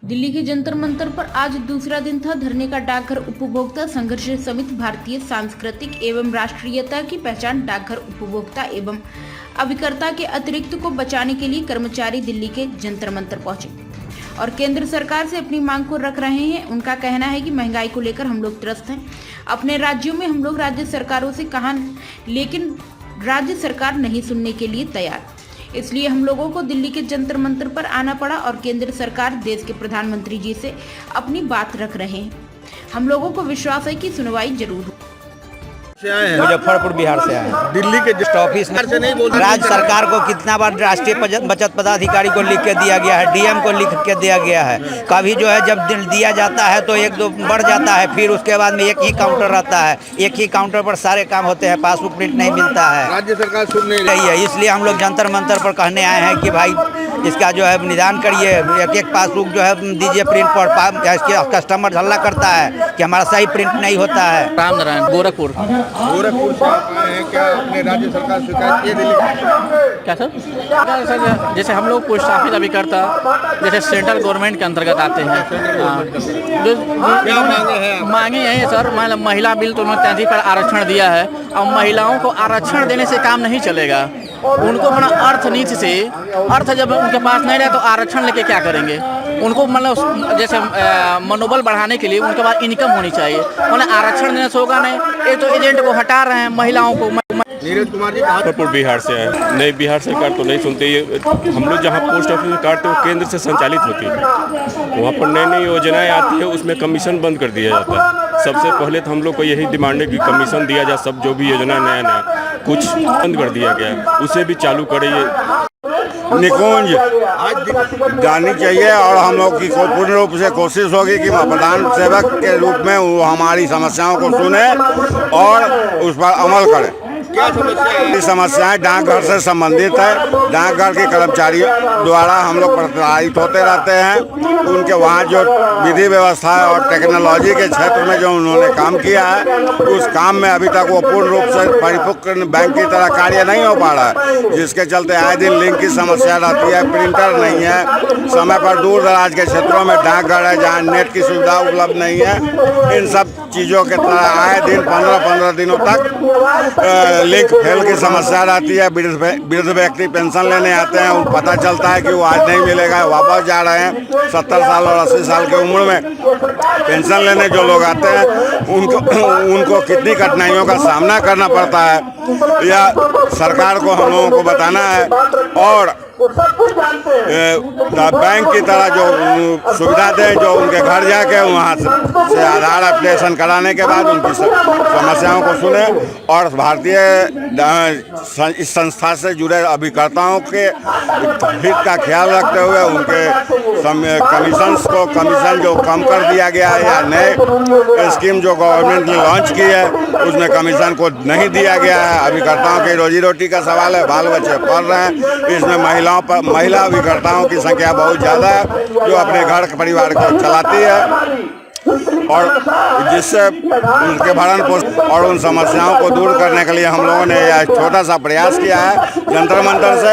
दिल्ली के जंतर मंतर पर आज दूसरा दिन था धरने का। डाकघर उपभोक्ता संघर्ष समिति भारतीय सांस्कृतिक एवं राष्ट्रीयता की पहचान डाकघर उपभोक्ता एवं अभिकर्ता के अतिरिक्त को बचाने के लिए कर्मचारी दिल्ली के जंतर मंतर पहुंचे और केंद्र सरकार से अपनी मांग को रख रहे हैं। उनका कहना है कि महंगाई को लेकर हम लोग त्रस्त हैं। अपने राज्यों में हम लोग राज्य सरकारों से कहा, लेकिन राज्य सरकार नहीं सुनने के लिए तैयार। इसलिए हम लोगों को दिल्ली के जंतर मंतर पर आना पड़ा और केंद्र सरकार देश के प्रधानमंत्री जी से अपनी बात रख रहे हैं। हम लोगों को विश्वास है कि सुनवाई जरूर हो। मुजफ्फरपुर बिहार से आए हैं। दिल्ली के पोस्ट ऑफिस में राज्य सरकार को कितना बार राष्ट्रीय बचत पदाधिकारी को लिख के दिया गया है, डीएम को लिख के दिया गया है। कभी जो है जब दिया जाता है तो एक दो बढ़ जाता है, फिर उसके बाद में एक ही काउंटर रहता है, एक ही काउंटर पर सारे काम होते हैं, पासबुक प्रिंट नहीं मिलता है। राज्य सरकार सुन नहीं रही है। इसलिए हम लोग जंतर मंतर पर कहने आए हैं कि भाई इसका जो है निदान करिए, एक पासबुक जो है दीजिए प्रिंट पर। कस्टमर हल्ला करता है कि हमारा सही प्रिंट नहीं होता है। राम नारायण गोरखपुर से आप आए हैं, क्या अपने राज्य सरकार शिकायत की दिल्ली? क्या सर? जैसे हम लोग पोस्ट ऑफिस अभिकर्ता जैसे सेंट्रल गवर्नमेंट के अंतर्गत आते हैं, जो मांगे हैं सर, महिला बिल तो उन्होंने 33 पर आरक्षण दिया है। अब महिलाओं को आरक्षण देने से काम नहीं चलेगा। उनको अपना अर्थ नीति से जब उनके पास नहीं रहे तो आरक्षण लेके क्या करेंगे? उनको मतलब जैसे मनोबल बढ़ाने के लिए उनके पास इनकम होनी चाहिए। उन्हें आरक्षण देने से होगा नहीं। ये तो एजेंट को हटा रहे हैं महिलाओं को। नीरज कुमार जी मुजफ्फरपुर बिहार से आए। नहीं, बिहार सरकार तो नहीं सुनते। ये हम लोग जहाँ पोस्ट ऑफिस में काटते हैं वो केंद्र से संचालित होती है। वहाँ पर नई नई योजनाएं आती है, उसमें कमीशन बंद कर दिया जाता है। सबसे पहले तो हम लोग को यही डिमांड है कि कमीशन दिया जाए। सब जो भी योजना नया कुछ बंद कर दिया गया, उसे भी चालू करिए। निकुंज जानी चाहिए और हम लोग की पूर्ण रूप से कोशिश होगी कि प्रधान सेवक के रूप में वो हमारी समस्याओं को सुने और उस पर अमल करें। क्या समस्याएं डाकघर से संबंधित है। डाकघर के कर्मचारियों द्वारा हम लोग प्रताड़ित होते रहते हैं। उनके वहाँ जो विधि व्यवस्था और टेक्नोलॉजी के क्षेत्र में जो उन्होंने काम किया है, उस काम में अभी तक वो पूर्ण रूप से परिपक्व बैंक की तरह कार्य नहीं हो पा रहा है, जिसके चलते आए दिन लिंक की समस्या रहती है। प्रिंटर नहीं है समय पर, दूर दराज के क्षेत्रों में डाकघर है जहाँ नेट की सुविधा उपलब्ध नहीं है। इन सब चीज़ों के तरह आए दिन 15-15 दिनों तक लिंक फेल की समस्या रहती है। वृद्ध व्यक्ति पेंशन लेने आते हैं, उनको पता चलता है कि वो आज नहीं मिलेगा, वापस जा रहे हैं। 70 साल और 80 साल की उम्र में पेंशन लेने जो लोग आते हैं उनको कितनी कठिनाइयों का सामना करना पड़ता है, यह सरकार को हम लोगों को बताना है। और बैंक की तरह जो सुविधा दें, जो उनके घर जाके वहाँ से आधार अपडेशन कराने के बाद उनकी समस्याओं को सुने और भारतीय इस संस्था से जुड़े अभिकर्ताओं के हित का ख्याल रखते हुए उनके कमीशन जो कम कर दिया गया है या नए स्कीम जो गवर्नमेंट ने लॉन्च की है उसमें कमीशन को नहीं दिया गया है। अभिकर्ताओं की रोजी रोटी का सवाल है, बाल बच्चे पढ़ रहे हैं। इसमें महिला अभिकर्ताओं की संख्या बहुत ज़्यादा है जो अपने घर परिवार को चलाती है और जिससे उनके भरण पोषण और उन समस्याओं को दूर करने के लिए हम लोगों ने यह छोटा सा प्रयास किया है जंतर मंतर से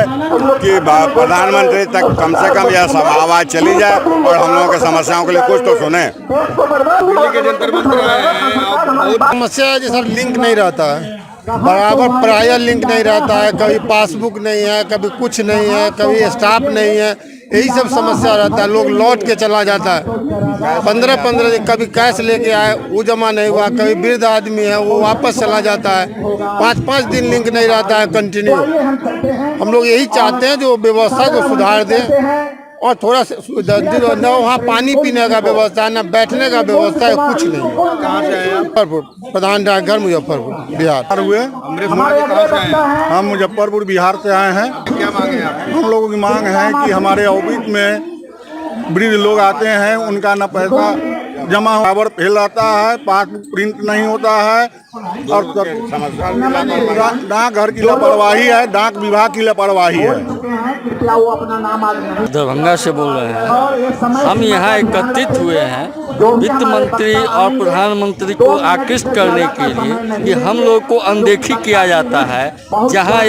कि प्रधानमंत्री तक कम से कम यह सब आवाज़ चली जाए और हम लोगों के समस्याओं के लिए कुछ तो सुने। दिल्ली के जंतर मंतर आए हैं। समस्या है जी सर, लिंक नहीं रहता है बराबर, प्राय लिंक नहीं रहता है। कभी पासबुक नहीं है, कभी कुछ नहीं है, कभी स्टाफ नहीं है, यही सब समस्या रहता है। लोग लौट के चला जाता है 15-15 दिन, कभी कैश लेके आए वो जमा नहीं हुआ, कभी वृद्ध आदमी है वो वापस चला जाता है। 5-5 दिन लिंक नहीं रहता है कंटिन्यू। हम लोग यही चाहते हैं जो व्यवस्था को सुधार दें और थोड़ा न वहाँ पानी पीने का व्यवस्था है, न बैठने का व्यवस्था है, कुछ नहीं। कहाँ से आए? मुजफ्फरपुर, प्रधान डाकघर मुजफ्फरपुर बिहार हुए। अमरीश कुमार जी कहाँ से आए हैं? हम मुजफ्फरपुर बिहार से आए हैं। क्या मांगे हैं आप? हम लोगों की मांग है कि हमारे ऑफिस में वृद्ध लोग आते हैं, उनका न पैसा जमा बराबर फेल आता है, पासबुक प्रिंट नहीं होता है और डाकघर की लापरवाही है, डाक विभाग की लापरवाही है। दरभंगा से बोल रहे हैं। हम यहाँ एकत्रित हुए हैं वित्त मंत्री और प्रधानमंत्री को आकृष्ट करने के लिए कि हम लोग को अनदेखी किया जाता है। जहाँ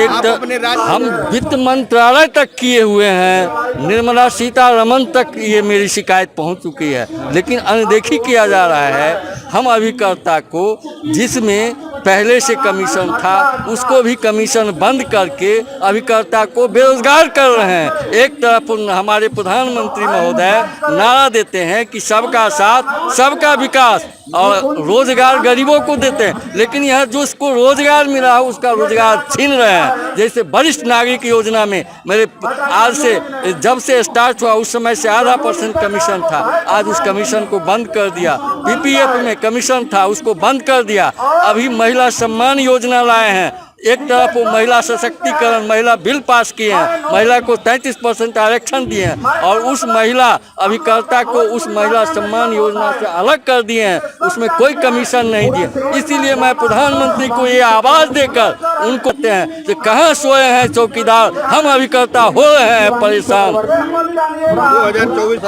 हम वित्त मंत्रालय तक किए हुए हैं, निर्मला सीतारमण तक ये मेरी शिकायत पहुँच चुकी है, लेकिन अनदेखी किया जा रहा है। हम अभिकर्ता को, जिसमें पहले से कमीशन था, उसको भी कमीशन बंद करके अभिकर्ता को बेरोजगार कर रहे हैं। एक तरफ हमारे प्रधानमंत्री महोदय नारा देते हैं कि सबका साथ सबका विकास और रोजगार गरीबों को देते हैं, लेकिन यह जो उसको रोजगार मिला है उसका रोजगार छीन रहे हैं। जैसे वरिष्ठ नागरिक योजना में मेरे आज से जब से स्टार्ट हुआ उस समय से ½ कमीशन था, आज उस कमीशन को बंद कर दिया। पीपीएफ में कमीशन था, उसको बंद कर दिया। अभी महिला सम्मान योजना लाए हैं। एक तरफ वो महिला सशक्तिकरण महिला बिल पास किए हैं, महिला को 33% आरक्षण दिए हैं, और उस महिला अभिकर्ता को उस महिला सम्मान योजना से अलग कर दिए हैं, उसमें कोई कमीशन नहीं दिए। इसीलिए मैं प्रधानमंत्री को ये आवाज़ देकर उनको कहते हैं कि कहाँ सोए हैं चौकीदार, हम अभिकर्ता हो रहे हैं परेशान। 2024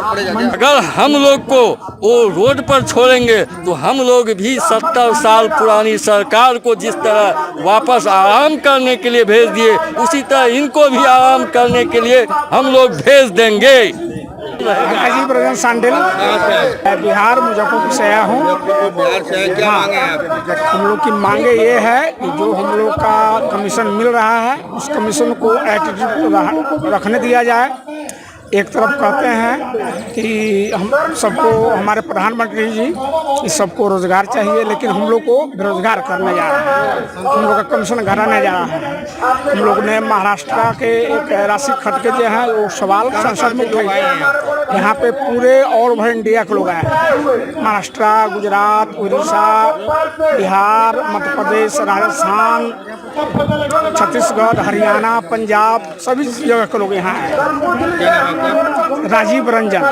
अगर हम लोग को वो रोड पर छोड़ेंगे तो हम लोग भी 70 साल पुरानी सरकार को जिस तरह वापस आराम करने के लिए भेज दिए, उसी तरह इनको भी आराम करने के लिए हम लोग भेज देंगे। राजीव रंजन सांडिल, बिहार मुजफ्फरपुर से आया हूँ। बिहार से क्या मांगे हैं? हम लोग की मांगे ये है कि जो हम लोग का कमीशन मिल रहा है उस कमीशन को एटीट्यूड रखने दिया जाए। एक तरफ कहते हैं कि हम सबको, हमारे प्रधानमंत्री जी, इस सबको रोजगार चाहिए, लेकिन हम लोग को बेरोजगार करने जा रहा है, हम लोग का कमीशन घटाने जा रहा है। हम लोग ने महाराष्ट्र के एक राशि खट के जो है वो सवाल संसद में उठाए हैं। यहाँ पे पूरे ऑल ओवर इंडिया के लोग आए हैं, महाराष्ट्र, गुजरात, उड़ीसा, बिहार, मध्य प्रदेश, राजस्थान, छत्तीसगढ़, हरियाणा, पंजाब, सभी जगह के लोग यहाँ आए हैं। राजीव रंजन।